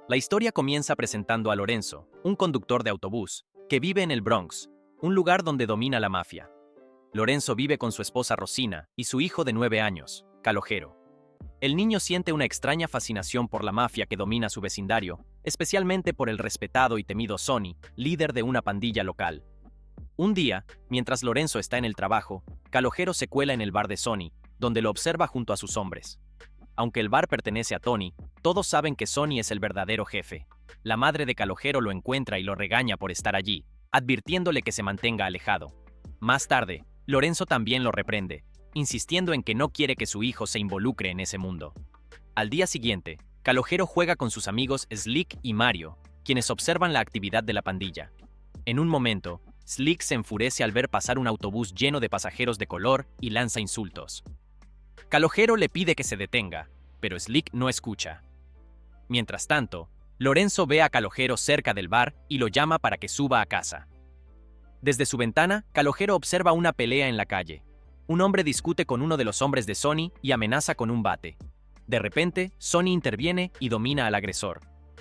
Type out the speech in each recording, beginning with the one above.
La historia comienza presentando a Lorenzo, un conductor de autobús, que vive en el Bronx, un lugar donde domina la mafia. Lorenzo vive con su esposa Rosina y su hijo de 9 años, Calogero. El niño siente una extraña fascinación por la mafia que domina su vecindario, especialmente por el respetado y temido Sonny, líder de una pandilla local. Un día, mientras Lorenzo está en el trabajo, Calogero se cuela en el bar de Sonny, donde lo observa junto a sus hombres. Aunque el bar pertenece a Tony, todos saben que Sonny es el verdadero jefe. La madre de Calogero lo encuentra y lo regaña por estar allí, advirtiéndole que se mantenga alejado. Más tarde, Lorenzo también lo reprende, insistiendo en que no quiere que su hijo se involucre en ese mundo. Al día siguiente, Calogero juega con sus amigos Slick y Mario, quienes observan la actividad de la pandilla. En un momento, Slick se enfurece al ver pasar un autobús lleno de pasajeros de color y lanza insultos. Calogero le pide que se detenga, pero Slick no escucha. Mientras tanto, Lorenzo ve a Calogero cerca del bar y lo llama para que suba a casa. Desde su ventana, Calogero observa una pelea en la calle. Un hombre discute con uno de los hombres de Sonny y amenaza con un bate. De repente, Sonny interviene y domina al agresor.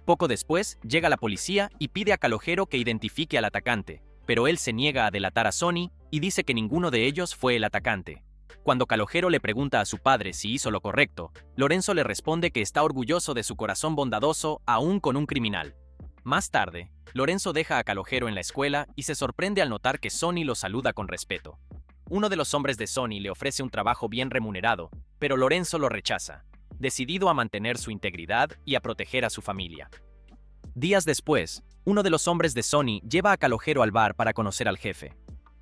Poco después, llega la policía y pide a Calogero que identifique al atacante, pero él se niega a delatar a Sonny y dice que ninguno de ellos fue el atacante. Cuando Calogero le pregunta a su padre si hizo lo correcto, Lorenzo le responde que está orgulloso de su corazón bondadoso aún con un criminal. Más tarde, Lorenzo deja a Calogero en la escuela y se sorprende al notar que Sonny lo saluda con respeto. Uno de los hombres de Sonny le ofrece un trabajo bien remunerado, pero Lorenzo lo rechaza, decidido a mantener su integridad y a proteger a su familia. Días después, uno de los hombres de Sonny lleva a Calogero al bar para conocer al jefe.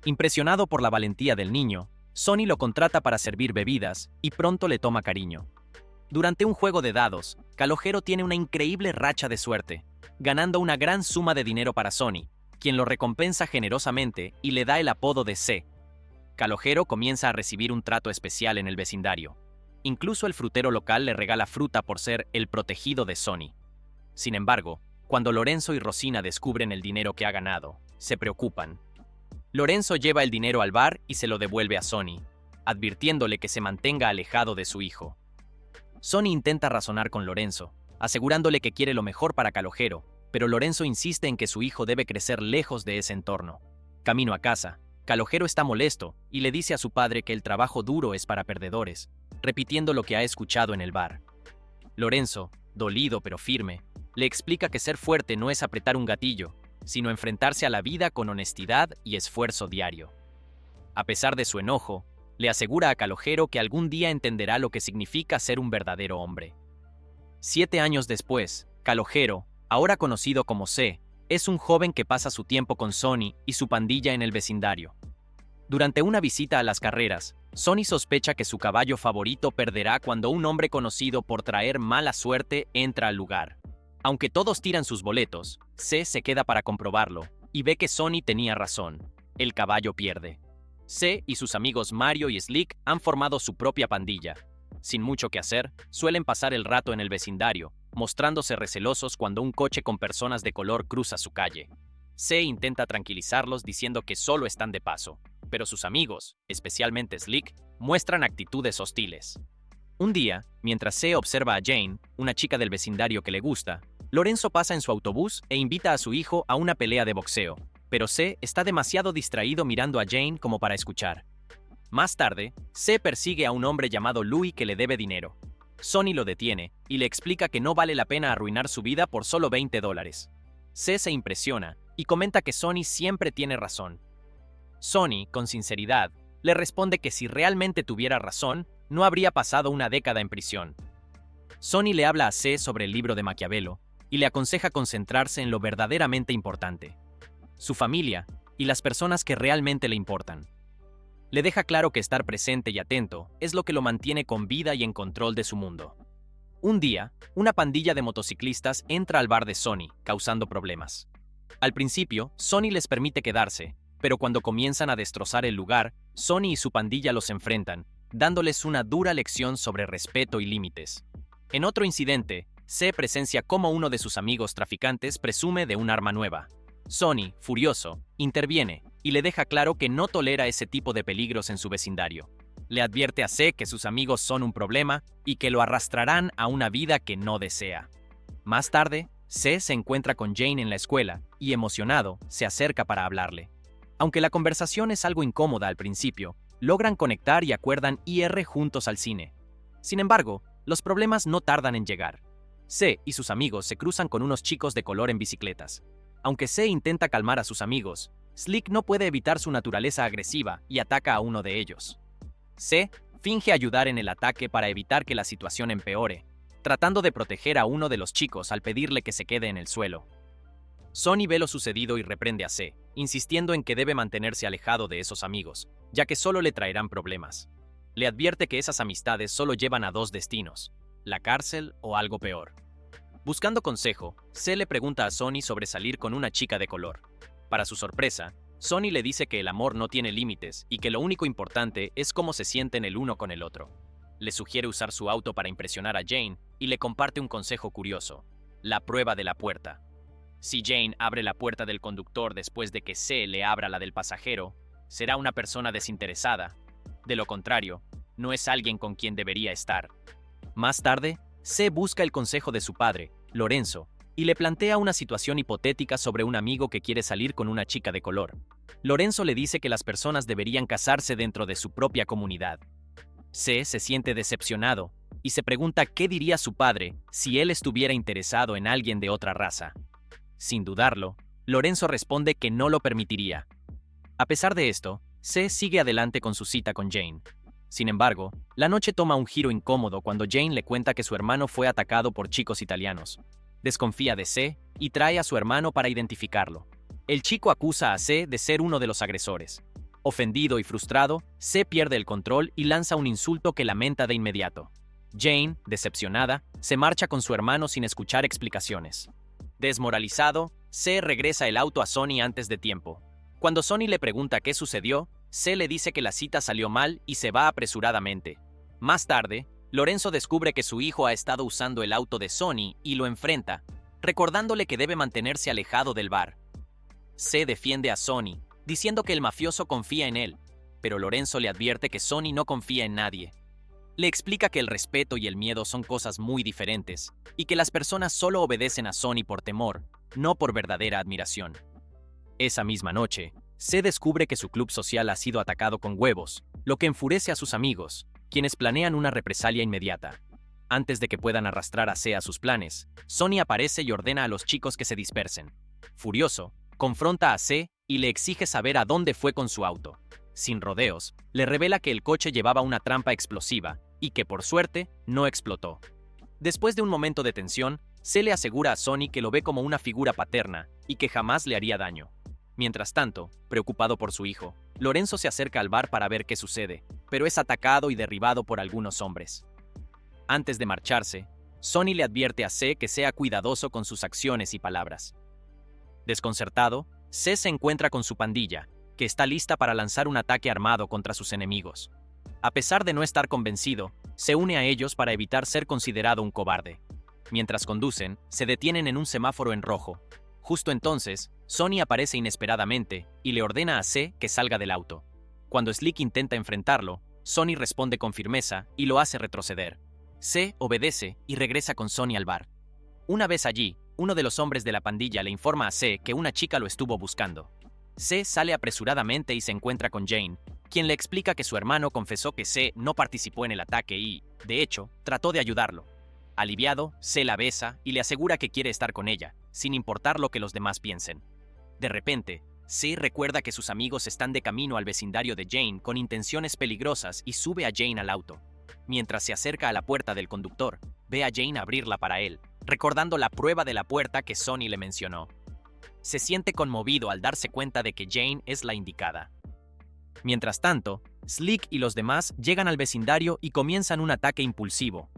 Impresionado por la valentía del niño, Sonny lo contrata para servir bebidas y pronto le toma cariño. Durante un juego de dados, Calogero tiene una increíble racha de suerte, ganando una gran suma de dinero para Sonny, quien lo recompensa generosamente y le da el apodo de C. Calogero comienza a recibir un trato especial en el vecindario. Incluso el frutero local le regala fruta por ser el protegido de Sonny. Sin embargo, cuando Lorenzo y Rosina descubren el dinero que ha ganado, se preocupan. Lorenzo lleva el dinero al bar y se lo devuelve a Sonny, advirtiéndole que se mantenga alejado de su hijo. Sonny intenta razonar con Lorenzo, asegurándole que quiere lo mejor para Calogero, pero Lorenzo insiste en que su hijo debe crecer lejos de ese entorno. Camino a casa, Calogero está molesto y le dice a su padre que el trabajo duro es para perdedores, repitiendo lo que ha escuchado en el bar. Lorenzo, dolido pero firme, le explica que ser fuerte no es apretar un gatillo, sino enfrentarse a la vida con honestidad y esfuerzo diario. A pesar de su enojo, le asegura a Calogero que algún día entenderá lo que significa ser un verdadero hombre. 7 años después, Calogero, ahora conocido como C, es un joven que pasa su tiempo con Sonny y su pandilla en el vecindario. Durante una visita a las carreras, Sonny sospecha que su caballo favorito perderá cuando un hombre conocido por traer mala suerte entra al lugar. Aunque todos tiran sus boletos, C se queda para comprobarlo y ve que Sonny tenía razón. El caballo pierde. C y sus amigos Mario y Slick han formado su propia pandilla. Sin mucho que hacer, suelen pasar el rato en el vecindario, mostrándose recelosos cuando un coche con personas de color cruza su calle. C intenta tranquilizarlos diciendo que solo están de paso, pero sus amigos, especialmente Slick, muestran actitudes hostiles. Un día, mientras C observa a Jane, una chica del vecindario que le gusta, Lorenzo pasa en su autobús e invita a su hijo a una pelea de boxeo, pero C está demasiado distraído mirando a Jane como para escuchar. Más tarde, C persigue a un hombre llamado Louis que le debe dinero. Sonny lo detiene y le explica que no vale la pena arruinar su vida por solo $20. C se impresiona y comenta que Sonny siempre tiene razón. Sonny, con sinceridad, le responde que si realmente tuviera razón, no habría pasado una década en prisión. Sonny le habla a C sobre el libro de Maquiavelo y le aconseja concentrarse en lo verdaderamente importante: su familia y las personas que realmente le importan. Le deja claro que estar presente y atento es lo que lo mantiene con vida y en control de su mundo. Un día, una pandilla de motociclistas entra al bar de Sonny, causando problemas. Al principio, Sonny les permite quedarse, pero cuando comienzan a destrozar el lugar, Sonny y su pandilla los enfrentan, dándoles una dura lección sobre respeto y límites. En otro incidente, C presencia cómo uno de sus amigos traficantes presume de un arma nueva. Sonny, furioso, interviene y le deja claro que no tolera ese tipo de peligros en su vecindario. Le advierte a C que sus amigos son un problema y que lo arrastrarán a una vida que no desea. Más tarde, C se encuentra con Jane en la escuela y, emocionado, se acerca para hablarle. Aunque la conversación es algo incómoda al principio, logran conectar y acuerdan ir juntos al cine. Sin embargo, los problemas no tardan en llegar. C y sus amigos se cruzan con unos chicos de color en bicicletas. Aunque C intenta calmar a sus amigos, Slick no puede evitar su naturaleza agresiva y ataca a uno de ellos. C finge ayudar en el ataque para evitar que la situación empeore, tratando de proteger a uno de los chicos al pedirle que se quede en el suelo. Sonny ve lo sucedido y reprende a C, insistiendo en que debe mantenerse alejado de esos amigos, ya que solo le traerán problemas. Le advierte que esas amistades solo llevan a dos destinos, la cárcel o algo peor. Buscando consejo, C le pregunta a Sonny sobre salir con una chica de color. Para su sorpresa, Sonny le dice que el amor no tiene límites y que lo único importante es cómo se sienten el uno con el otro. Le sugiere usar su auto para impresionar a Jane y le comparte un consejo curioso: la prueba de la puerta. Si Jane abre la puerta del conductor después de que C le abra la del pasajero, será una persona desinteresada. De lo contrario, no es alguien con quien debería estar. Más tarde, C busca el consejo de su padre, Lorenzo, y le plantea una situación hipotética sobre un amigo que quiere salir con una chica de color. Lorenzo le dice que las personas deberían casarse dentro de su propia comunidad. C se siente decepcionado y se pregunta qué diría su padre si él estuviera interesado en alguien de otra raza. Sin dudarlo, Lorenzo responde que no lo permitiría. A pesar de esto, C sigue adelante con su cita con Jane. Sin embargo, la noche toma un giro incómodo cuando Jane le cuenta que su hermano fue atacado por chicos italianos. Desconfía de C y trae a su hermano para identificarlo. El chico acusa a C de ser uno de los agresores. Ofendido y frustrado, C pierde el control y lanza un insulto que lamenta de inmediato. Jane, decepcionada, se marcha con su hermano sin escuchar explicaciones. Desmoralizado, C regresa el auto a Sonny antes de tiempo. Cuando Sonny le pregunta qué sucedió, C le dice que la cita salió mal y se va apresuradamente. Más tarde, Lorenzo descubre que su hijo ha estado usando el auto de Sonny y lo enfrenta, recordándole que debe mantenerse alejado del bar. C defiende a Sonny, diciendo que el mafioso confía en él, pero Lorenzo le advierte que Sonny no confía en nadie. Le explica que el respeto y el miedo son cosas muy diferentes, y que las personas solo obedecen a Sonny por temor, no por verdadera admiración. Esa misma noche, C descubre que su club social ha sido atacado con huevos, lo que enfurece a sus amigos, quienes planean una represalia inmediata. Antes de que puedan arrastrar a C a sus planes, Sonny aparece y ordena a los chicos que se dispersen. Furioso, confronta a C y le exige saber a dónde fue con su auto. Sin rodeos, le revela que el coche llevaba una trampa explosiva y que, por suerte, no explotó. Después de un momento de tensión, C le asegura a Sonny que lo ve como una figura paterna y que jamás le haría daño. Mientras tanto, preocupado por su hijo, Lorenzo se acerca al bar para ver qué sucede, pero es atacado y derribado por algunos hombres. Antes de marcharse, Sonny le advierte a C que sea cuidadoso con sus acciones y palabras. Desconcertado, C se encuentra con su pandilla, que está lista para lanzar un ataque armado contra sus enemigos. A pesar de no estar convencido, se une a ellos para evitar ser considerado un cobarde. Mientras conducen, se detienen en un semáforo en rojo. Justo entonces, Sonny aparece inesperadamente y le ordena a C que salga del auto. Cuando Slick intenta enfrentarlo, Sonny responde con firmeza y lo hace retroceder. C obedece y regresa con Sonny al bar. Una vez allí, uno de los hombres de la pandilla le informa a C que una chica lo estuvo buscando. C sale apresuradamente y se encuentra con Jane, quien le explica que su hermano confesó que C no participó en el ataque y, de hecho, trató de ayudarlo. Aliviado, C la besa y le asegura que quiere estar con ella, sin importar lo que los demás piensen. De repente, C recuerda que sus amigos están de camino al vecindario de Jane con intenciones peligrosas y sube a Jane al auto. Mientras se acerca a la puerta del conductor, ve a Jane abrirla para él, recordando la prueba de la puerta que Sonny le mencionó. Se siente conmovido al darse cuenta de que Jane es la indicada. Mientras tanto, Slick y los demás llegan al vecindario y comienzan un ataque impulsivo.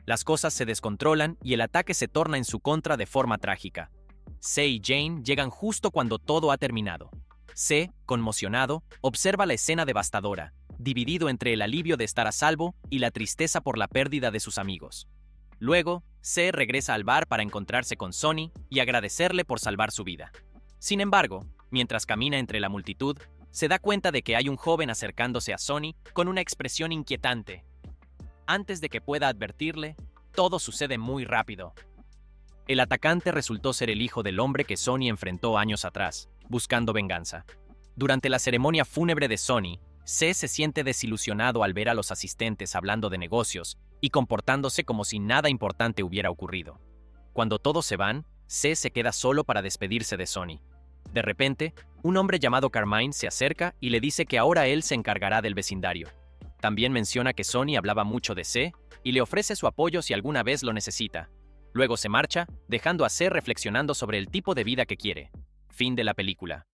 Las cosas se descontrolan y el ataque se torna en su contra de forma trágica. C y Jane llegan justo cuando todo ha terminado. C, conmocionado, observa la escena devastadora, dividido entre el alivio de estar a salvo y la tristeza por la pérdida de sus amigos. Luego, C regresa al bar para encontrarse con Sonny y agradecerle por salvar su vida. Sin embargo, mientras camina entre la multitud, se da cuenta de que hay un joven acercándose a Sonny con una expresión inquietante. Antes de que pueda advertirle, todo sucede muy rápido. El atacante resultó ser el hijo del hombre que Sonny enfrentó años atrás, buscando venganza. Durante la ceremonia fúnebre de Sonny, C se siente desilusionado al ver a los asistentes hablando de negocios y comportándose como si nada importante hubiera ocurrido. Cuando todos se van, C se queda solo para despedirse de Sonny. De repente, un hombre llamado Carmine se acerca y le dice que ahora él se encargará del vecindario. También menciona que Sonny hablaba mucho de C y le ofrece su apoyo si alguna vez lo necesita. Luego se marcha, dejando a C reflexionando sobre el tipo de vida que quiere. Fin de la película.